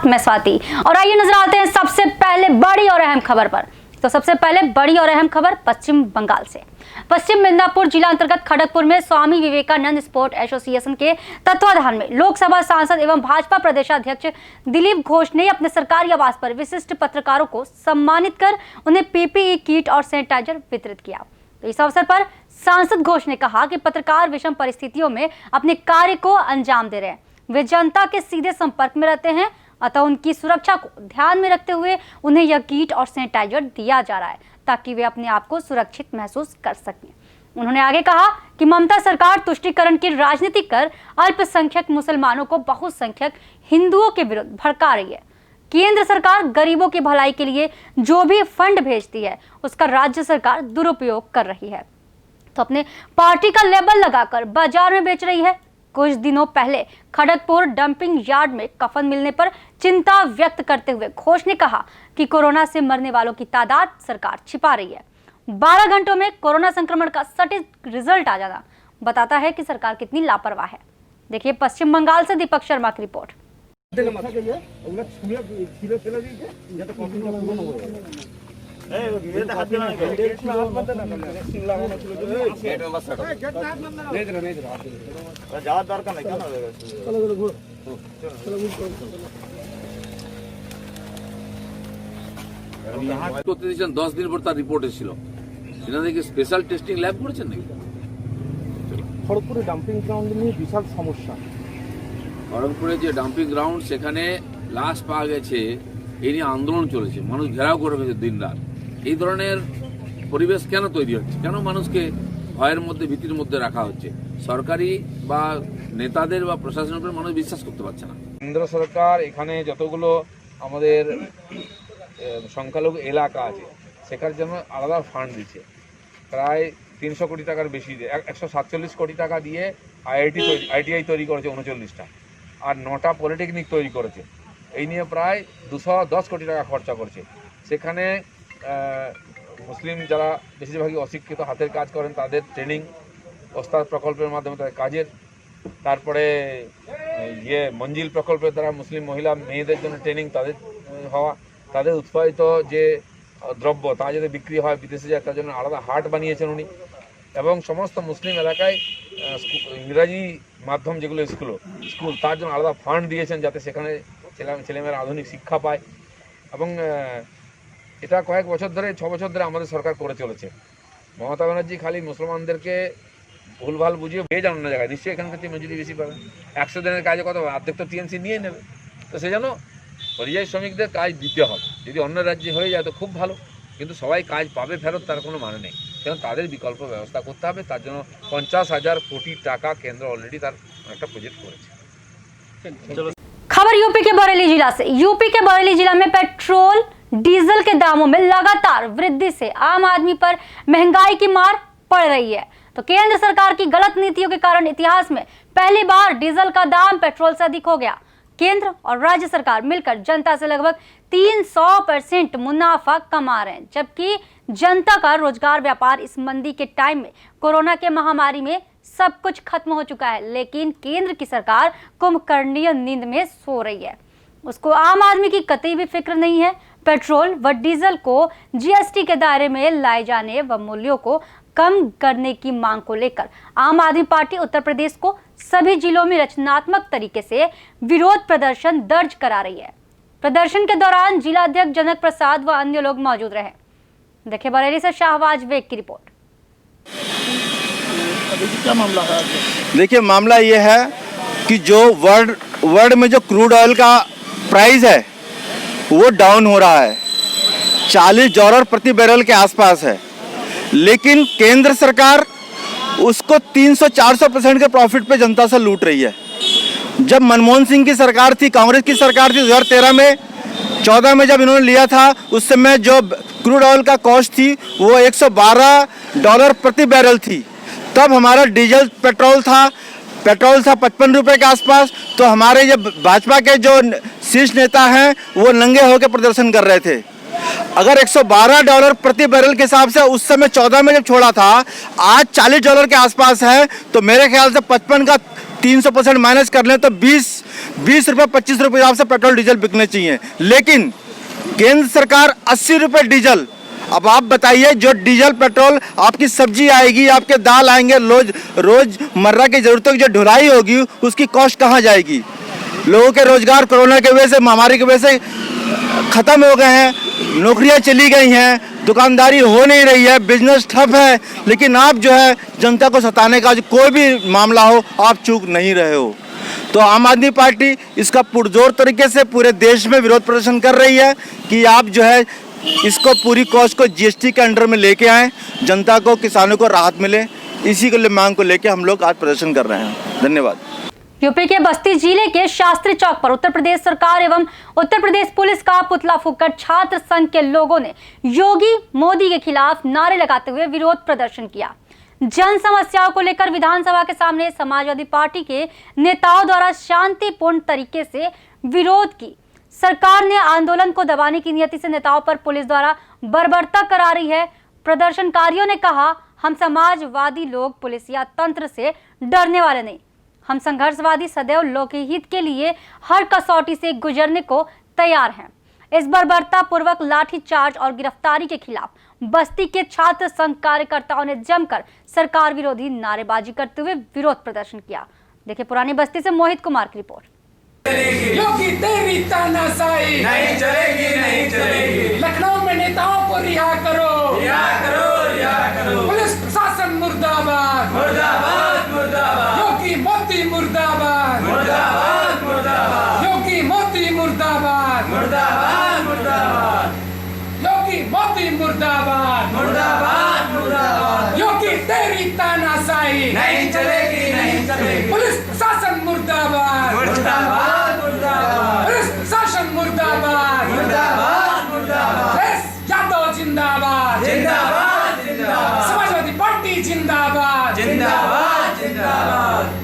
मैं स्वाति और आइए नजर आते हैं सबसे पहले बड़ी और अहम खबर पर। तो सबसे पहले बड़ी और अहम खबर पश्चिम बंगाल से। पश्चिम मिदनापुर जिला अंतर्गत खड़गपुर में स्वामी विवेकानंद स्पोर्ट एसोसिएशन के तत्वाधान में लोकसभा सांसद एवं भाजपा प्रदेशाध्यक्ष दिलीप घोष ने अपने सरकारी आवास पर विशिष्ट पत्रकारों को सम्मानित कर उन्हें पीपीई किट और सैनिटाइजर वितरित किया। तो इस अवसर पर सांसद घोष ने कहा कि पत्रकार विषम परिस्थितियों में अपने कार्य को अंजाम दे रहे हैं। वे जनता के सीधे संपर्क में रहते हैं, अतः उनकी सुरक्षा को ध्यान में रखते हुए उन्हें यह किट और सैनिटाइजर दिया जा रहा है ताकि वे अपने आप को सुरक्षित महसूस कर सकें। उन्होंने आगे कहा कि ममता सरकार तुष्टीकरण की राजनीति कर अल्पसंख्यक मुसलमानों को बहुसंख्यक हिंदुओं के विरुद्ध भड़का रही है। केंद्र सरकार गरीबों की भलाई के लिए जो भी फंड भेजती है उसका राज्य सरकार दुरुपयोग कर रही है, तो अपने पार्टी का लेबल लगाकर बाजार में बेच रही है। कुछ दिनों पहले खड़गपुर डंपिंग यार्ड में कफन मिलने पर चिंता व्यक्त करते हुए घोष ने कहा कि कोरोना से मरने वालों की तादाद सरकार छिपा रही है। 12 घंटों में कोरोना संक्रमण का सटीक रिजल्ट आ जाना बताता है कि सरकार कितनी लापरवाह है। देखिए पश्चिम बंगाल से दीपक शर्मा की रिपोर्ट। করতে দিয়েছেন 10 দিন পর তার রিপোর্ট এসেছিল। এনাদের কি স্পেশাল টেস্টিং ল্যাব করেছেন নাকি? খড়গপুরে ডাম্পিং গ্রাউন্ড নিয়ে বিশাল সমস্যা। খড়গপুরে যে ডাম্পিং গ্রাউন্ড সেখানে লাশ পাওয়া গেছে, এই নিয়ে আন্দোলন চলেছে, মানুষ ঘেরাও করে গেছে দিন রাত। এই ধরনের পরিবেশ কেন তৈরি হচ্ছে? কেন মানুষকে ভয়ের মধ্যে ভীতির মধ্যে রাখা হচ্ছে? সরকারি বা নেতাদের বা প্রশাসনের উপর মানুষ বিশ্বাস করতে পারছে না। কেন্দ্র সরকার এখানে যতগুলো আমাদের সংখ্যালঘু এলাকা আছে সেখানে জন্য আলাদা ফান্ড দিচ্ছে, প্রায় 300 কোটি টাকার বেশি, 147 কোটি টাকা দিয়ে আইটিআই তৈরি করেছে 39টা, আর 9টা পলিটেকনিক তৈরি করেছে। এই নিয়ে প্রায় 210 কোটি টাকা খরচা করছে। সেখানে মুসলিম যারা বেশিরভাগই অশিক্ষিত হাতের কাজ করেন তাদের ট্রেনিং, ওস্তাদ প্রকল্পের মাধ্যমে তাদের কাজের, তারপরে মঞ্জিল প্রকল্পের দ্বারা মুসলিম মহিলা মেয়েদের জন্য ট্রেনিং তাদের হওয়া, তাদের উৎপাদিত যে দ্রব্য তা যাতে বিক্রি হয় বিদেশে যায় তার জন্য আলাদা হাট বানিয়েছেন উনি। এবং সমস্ত মুসলিম এলাকায় ইংরাজি মাধ্যম যেগুলো স্কুল তার জন্য আলাদা ফান্ড দিয়েছেন যাতে সেখানে ছেলেমেয়েরা আধুনিক শিক্ষা পায়। এবং এটা কয়েক বছর ধরে 6 বছর ধরে আমাদের সরকার করে চলেছে। মমতা ব্যানার্জি খালি মুসলমানদেরকে ভুলভাল বুঝিয়ে পেয়ে যান অন্য জায়গায়, নিশ্চয়ই এখানকার থেকে মজুরি বেশি পাবে। 100 দিনের কাজে কত অর্ধেক তো টিএমসি নিয়ে নেবে। তো সেই জন্য পরিযায়ী শ্রমিকদের কাজ দিতে হবে। যদি অন্য রাজ্যে হয়ে যায় তো খুব ভালো, কিন্তু সবাই কাজ পাবে ফেরত তার কোনো মানে নেই। কারণ তাদের বিকল্প ব্যবস্থা করতে হবে। তার জন্য 50,000 কোটি টাকা কেন্দ্র অলরেडी তার একটা প্রজেক্ট করেছে। खबर यूपी के बरेली जिला से। यूपी के बरेली जिला में पेट्रोल डीजल के दामों में लगातार वृद्धि से आम आदमी पर महंगाई की मार पड़ रही है। तो केंद्र सरकार की गलत नीतियों के कारण इतिहास में पहली बार डीजल का दाम पेट्रोल से अधिक हो गया। केंद्र और राज्य सरकार मिलकर जनता से लगभग 300% मुनाफा कमा रहे हैं, जबकि जनता का रोजगार व्यापार इस मंदी के टाइम में कोरोना के महामारी में सब कुछ खत्म हो चुका है, लेकिन केंद्र की सरकार कुंभकर्णीय नींद में सो रही है। उसको आम आदमी की कतई भी फिक्र नहीं है। पेट्रोल व डीजल को जीएसटी के दायरे में लाए जाने व मूल्यों को कम करने की मांग को लेकर आम आदमी पार्टी उत्तर प्रदेश को सभी जिलों में रचनात्मक तरीके से विरोध प्रदर्शन दर्ज करा रही है। प्रदर्शन के दौरान जिला अध्यक्ष जनक प्रसाद व अन्य लोग मौजूद रहे। देखिए बरेली से शाहबाज बेग की रिपोर्ट। क्या मामला है? देखिए मामला ये है कि जो वर्ल्ड में जो क्रूड ऑयल का प्राइस है वो डाउन हो रहा है, $40 प्रति बैरल के आसपास है, लेकिन केंद्र सरकार उसको 300-400% के प्रॉफिट पे जनता से लूट रही है। जब मनमोहन सिंह की सरकार थी, कांग्रेस की सरकार थी 2013 में, 14 में जब इन्होंने लिया था उस समय जो क्रूड ऑयल का कॉस्ट थी वो $112 प्रति बैरल थी। तब हमारा डीजल पेट्रोल था 55 रुपये के आसपास। तो हमारे जब भाजपा के जो शीर्ष नेता हैं वो नंगे होकर प्रदर्शन कर रहे थे। अगर $112 प्रति बैरल के हिसाब से उस समय 14 में जब छोड़ा था, आज $40 के आसपास है, तो मेरे ख्याल से 55 का 300% माइनस कर लें तो 20 रुपये 25 रुपये हिसाब से पेट्रोल डीजल बिकने चाहिए, लेकिन केंद्र सरकार 80 रुपये डीजल। अब आप बताइए, जो डीजल पेट्रोल आपकी सब्जी आएगी, आपके दाल आएंगे, रोज मर्रा की जरूरतों की जो ढुलाई होगी उसकी कॉस्ट कहाँ जाएगी? लोगों के रोजगार कोरोना की वजह से, महामारी की वजह से खत्म हो गए हैं, नौकरियां चली गई हैं, दुकानदारी हो नहीं रही है, बिजनेस ठप है, लेकिन आप जो है जनता को सताने का कोई भी मामला हो आप चूक नहीं रहे हो। तो आम आदमी पार्टी इसका पुरजोर तरीके से पूरे देश में विरोध प्रदर्शन कर रही है कि आप जो है इसको पूरी कॉस्ट को जीएसटी के अंडर में लेके आएँ, जनता को, किसानों को राहत मिले। इसी के लिए मांग को लेके हम लोग आज प्रदर्शन कर रहे हैं। धन्यवाद। यूपी के बस्ती जिले के शास्त्री चौक पर उत्तर प्रदेश सरकार एवं उत्तर प्रदेश पुलिस का पुतला फूंककर छात्र संघ के लोगों ने योगी मोदी के खिलाफ नारे लगाते हुए विरोध प्रदर्शन किया। जन समस्याओं को लेकर विधानसभा के सामने समाजवादी पार्टी के नेताओं द्वारा शांतिपूर्ण तरीके से विरोध की। सरकार ने आंदोलन को दबाने की नियति से नेताओं पर पुलिस द्वारा बर्बरता करा रही है। प्रदर्शनकारियों ने कहा, हम समाजवादी लोग पुलिस या तंत्र से डरने वाले नहीं, हम संघर्षवादी सदैव लोकहित के लिए हर कसौटी से गुजरने को तैयार हैं। इस बर्बरता पूर्वक लाठीचार्ज और गिरफ्तारी के खिलाफ बस्ती के छात्र संघ कार्यकर्ताओं ने जमकर सरकार विरोधी नारेबाजी करते हुए विरोध प्रदर्शन किया। देखिए पुरानी बस्ती से मोहित कुमार की रिपोर्ट। योगी तेरी तानाशाही नहीं चलेगी, नहीं चलेगी। लखनऊ में नेताओं को रिहा करो, रिहा करो, रिहा करो। पुलिस प्रशासन मुर्दाबाद, मुर्दाबाद, मुर्दाबाद। योगी मोदी मुर्दाबाद, मुर्दाबाद, मुर्दाबाद। योगी मोदी मुर्दाबाद, मुर्दाबाद, मुर्दाबाद। योगी मोदी मुर्दाबाद, मुर्दाबाद, मुर्दाबाद। योगी तेरी तानाशाही नहीं चलेगी, नहीं चलेगी। पुलिस प्रशासन मुर्दाबाद, मुर्दाबाद, मुर्दाबाद। पुलिस प्रशासन मुर्दाबाद, मुर्दाबाद, मुर्दाबाद। यादव जिंदाबाद, जिंदाबाद, जिंदाबाद। समाजवादी पार्टी जिंदाबाद, जिंदाबाद, जिंदाबाद।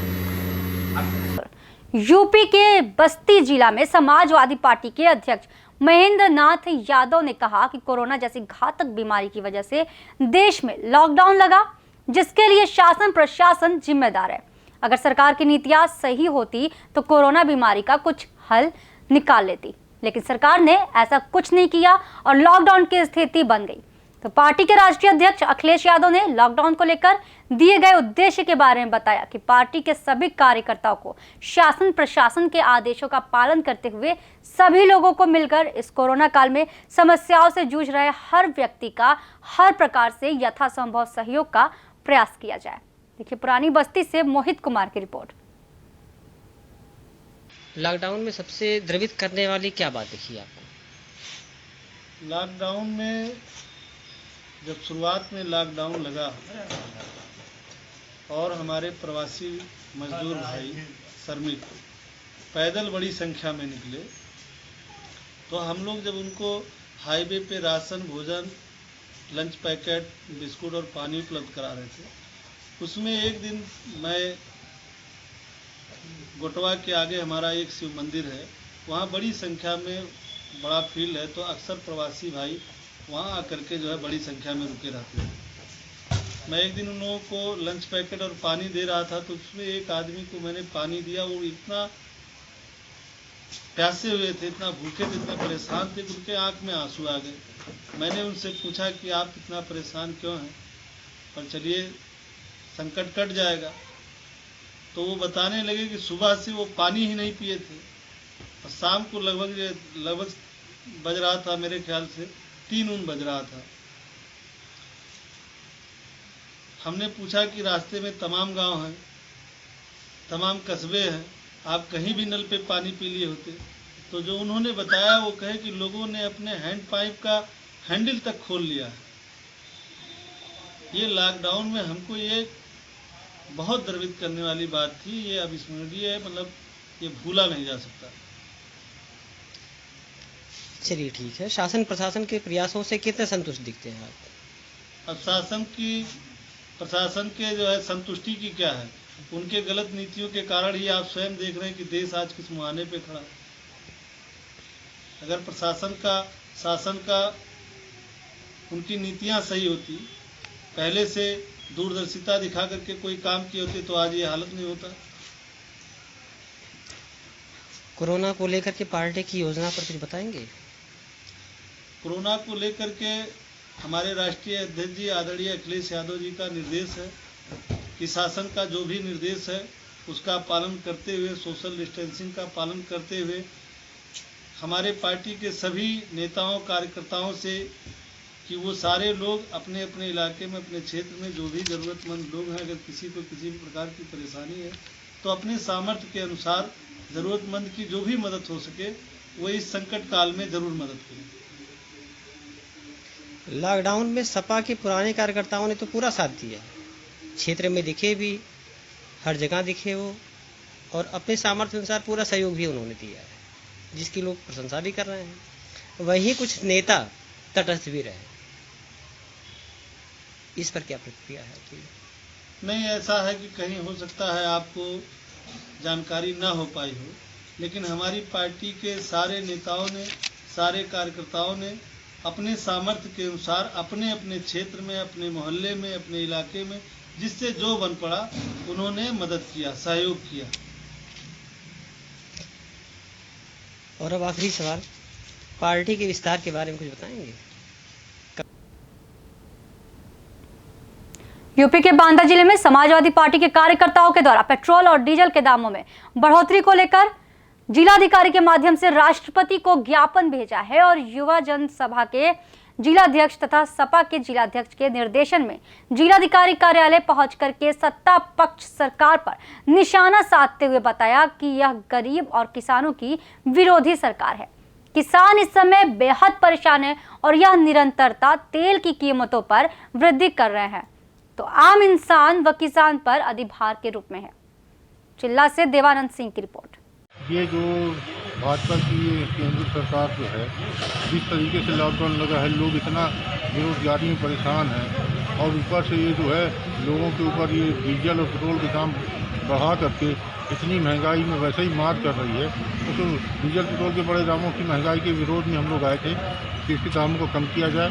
यूपी के बस्ती जिला में समाजवादी पार्टी के अध्यक्ष महेंद्र नाथ यादव ने कहा कि कोरोना जैसी घातक बीमारी की वजह से देश में लॉकडाउन लगा, जिसके लिए शासन प्रशासन जिम्मेदार है। अगर सरकार की नीतियां सही होती तो कोरोना बीमारी का कुछ हल निकाल लेती, लेकिन सरकार ने ऐसा कुछ नहीं किया और लॉकडाउन की स्थिति बन गई। तो पार्टी के राष्ट्रीय अध्यक्ष अखिलेश यादव ने लॉकडाउन को लेकर दिए गए उद्देश्य के बारे में बताया कि पार्टी के सभी कार्यकर्ताओं को शासन प्रशासन के आदेशों का पालन करते हुए सभी लोगों को मिलकर इस कोरोना काल में समस्याओं से जूझ रहे हर व्यक्ति का हर प्रकार से यथासंभव सहयोग का प्रयास किया जाए। देखिए पुरानी बस्ती से मोहित कुमार की रिपोर्ट। लॉकडाउन में सबसे द्रवित करने वाली क्या बात दिखी आपको? लॉकडाउन में जब शुरुआत में लॉकडाउन लगा और हमारे प्रवासी मजदूर भाई श्रमिक पैदल बड़ी संख्या में निकले, तो हम लोग जब उनको हाईवे पे राशन, भोजन, लंच पैकेट, बिस्कुट और पानी उपलब्ध करा रहे थे, उसमें एक दिन मैं गोटवा के आगे हमारा एक शिव मंदिर है, वहाँ बड़ी संख्या में बड़ा फील्ड है, तो अक्सर प्रवासी भाई वहाँ आकर के जो है बड़ी संख्या में रुके रहते हैं। मैं एक दिन उन लोगों को लंच पैकेट और पानी दे रहा था, तो उसमें एक आदमी को मैंने पानी दिया, वो इतना प्यासे हुए थे, इतना भूखे थे, इतना परेशान थे, उनके आंख में आंसू आ गए। मैंने उनसे पूछा कि आप इतना परेशान क्यों हैं, पर चलिए संकट कट जाएगा। तो वो बताने लगे कि सुबह से वो पानी ही नहीं पिए थे और शाम को लगभग बज रहा था, मेरे ख्याल से 3 बज रहा था। हमने पूछा कि रास्ते में तमाम गांव हैं, तमाम कस्बे हैं, आप कहीं भी नल पे पानी पी लिए होते? तो जो उन्होंने बताया वो कहे कि लोगों ने अपने हैंड पाइप का हैंडल तक खोल लिया है। ये लॉकडाउन में हमको ये बहुत द्रवित करने वाली बात थी, ये अविस्मरणीय है, मतलब ये भूला नहीं जा सकता। चलिए ठीक है, शासन प्रशासन के प्रयासों से कितने संतुष्ट दिखते हैं आप? अब प्रशासन के जो है संतुष्टि की क्या है, उनके गलत नीतियों के कारण ही आप स्वयं देख रहे हैं कि देश आज किस मुहाने पे खड़ा है। अगर शासन का उनकी नीतियां सही होती, पहले से दूरदर्शिता दिखा करके कोई काम किए होते, तो आज ये हालत नहीं होता। कोरोना को लेकर के पार्टी की योजना पर कुछ बताएंगे? कोरोना को लेकर के हमारे राष्ट्रीय अध्यक्ष जी आदरणीय अखिलेश यादव जी का निर्देश है कि शासन का जो भी निर्देश है उसका पालन करते हुए, सोशल डिस्टेंसिंग का पालन करते हुए हमारे पार्टी के सभी नेताओं कार्यकर्ताओं से कि वो सारे लोग अपने अपने इलाके में, अपने क्षेत्र में जो भी ज़रूरतमंद लोग हैं, अगर किसी को किसी भी प्रकार की परेशानी है तो अपने सामर्थ्य के अनुसार ज़रूरतमंद की जो भी मदद हो सके वो इस संकट काल में ज़रूर मदद करें। लॉकडाउन में सपा के पुराने कार्यकर्ताओं ने तो पूरा साथ दिया, क्षेत्र में दिखे भी, हर जगह दिखे वो, और अपने सामर्थ्य अनुसार पूरा सहयोग भी उन्होंने दिया है, जिसकी लोग प्रशंसा भी कर रहे हैं। वहीं कुछ नेता तटस्थ भी रहे, इस पर क्या प्रतिक्रिया है आपकी? नहीं, ऐसा है कि कहीं हो सकता है आपको जानकारी ना हो पाई हो, लेकिन हमारी पार्टी के सारे नेताओं ने, सारे कार्यकर्ताओं ने अपने सामर्थ्य के अनुसार अपने अपने क्षेत्र में, अपने मोहल्ले में, अपने इलाके में जिससे जो बन पड़ा उन्होंने मदद किया, सहयोग किया। और अब आखिरी सवाल, पार्टी के विस्तार के बारे में कुछ बताएंगे? यूपी के बांदा जिले में समाजवादी पार्टी के कार्यकर्ताओं के द्वारा पेट्रोल और डीजल के दामों में बढ़ोतरी को लेकर जिलाधिकारी के माध्यम से राष्ट्रपति को ज्ञापन भेजा है और युवा जनसभा के जिलाध्यक्ष तथा सपा के जिलाध्यक्ष के निर्देशन में जिलाधिकारी कार्यालय पहुंच करके सत्ता पक्ष सरकार पर निशाना साधते हुए बताया कि यह गरीब और किसानों की विरोधी सरकार है। किसान इस समय बेहद परेशान है और यह निरंतरता तेल की कीमतों पर वृद्धि कर रहे हैं तो आम इंसान व किसान पर अधिभार के रूप में है। चिल्ला से देवानंद सिंह की रिपोर्ट। ये जो भाजपा की केंद्र सरकार जो है, जिस तरीके से लॉकडाउन लगा है, लोग इतना बेरोजगारी में परेशान हैं और ऊपर से ये जो है लोगों के ऊपर ये डीजल और पेट्रोल के दाम बढ़ा करके इतनी महंगाई में वैसे ही मार कर रही है। तो डीजल पेट्रोल के बड़े दामों की महंगाई के विरोध में हम लोग आए थे कि इसके दामों को कम किया जाए,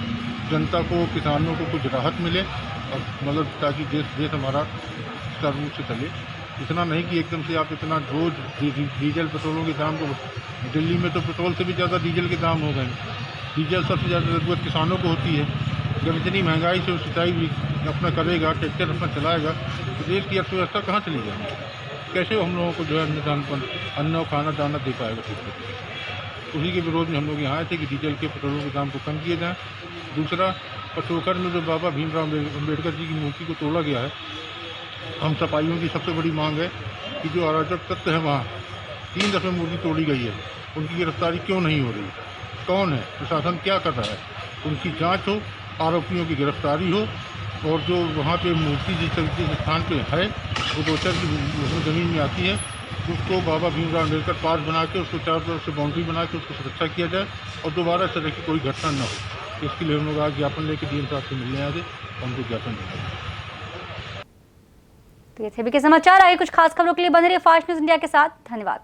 जनता को, किसानों को कुछ राहत मिले और मतलब ताकि देश हमारा सुचारू रूप से चले। इतना नहीं कि एकदम से आप इतना रोज डीजल पेट्रोलों के दाम को, दिल्ली में तो पेट्रोल से भी ज़्यादा डीजल के दाम हो गए। डीजल सबसे ज़्यादा ज़रूरत किसानों को होती है। जब इतनी महंगाई से सिंचाई भी अपना करेगा, ट्रैक्टर अपना चलाएगा तो देश की अर्थव्यवस्था कहाँ चली जाएगी? कैसे हम लोगों को जो है अन्न और खाना दाना दे पाएगा? उसी के विरोध में हम लोग यहाँ आए थे कि डीजल के पेट्रोलों के दाम को कम किए जाएँ। दूसरा, पटोकर में जो बाबा भीमराव अम्बेडकर जी की मूर्ति को तोड़ा गया है, हम सपाइयों की सबसे बड़ी मांग है कि जो अराजक तत्व है वहाँ 3 दफ़े मूर्ति तोड़ी गई है, उनकी गिरफ्तारी क्यों नहीं हो रही? कौन है? प्रशासन क्या कर रहा है? उनकी जांच हो, आरोपियों की गिरफ्तारी हो और जो वहाँ पे मूर्ति जिस स्थान पे है वो गोचर की ज़मीन में आती है, उसको बाबा भीमराव अम्बेडकर पार्क बना के उसको चारों तरफ से बाउंड्री बना के उसको सुरक्षा किया जाए और दोबारा इस तरह की कोई घटना न हो। इसके लिए हम लोग आज ज्ञापन लेकर डीएम साहब से मिलने आए थे और उनको ज्ञापन दिया। तो ये थे अभी के समाचार। आगे कुछ खास खबरों के लिए बने रहिए फास्ट न्यूज़ इंडिया के साथ। धन्यवाद।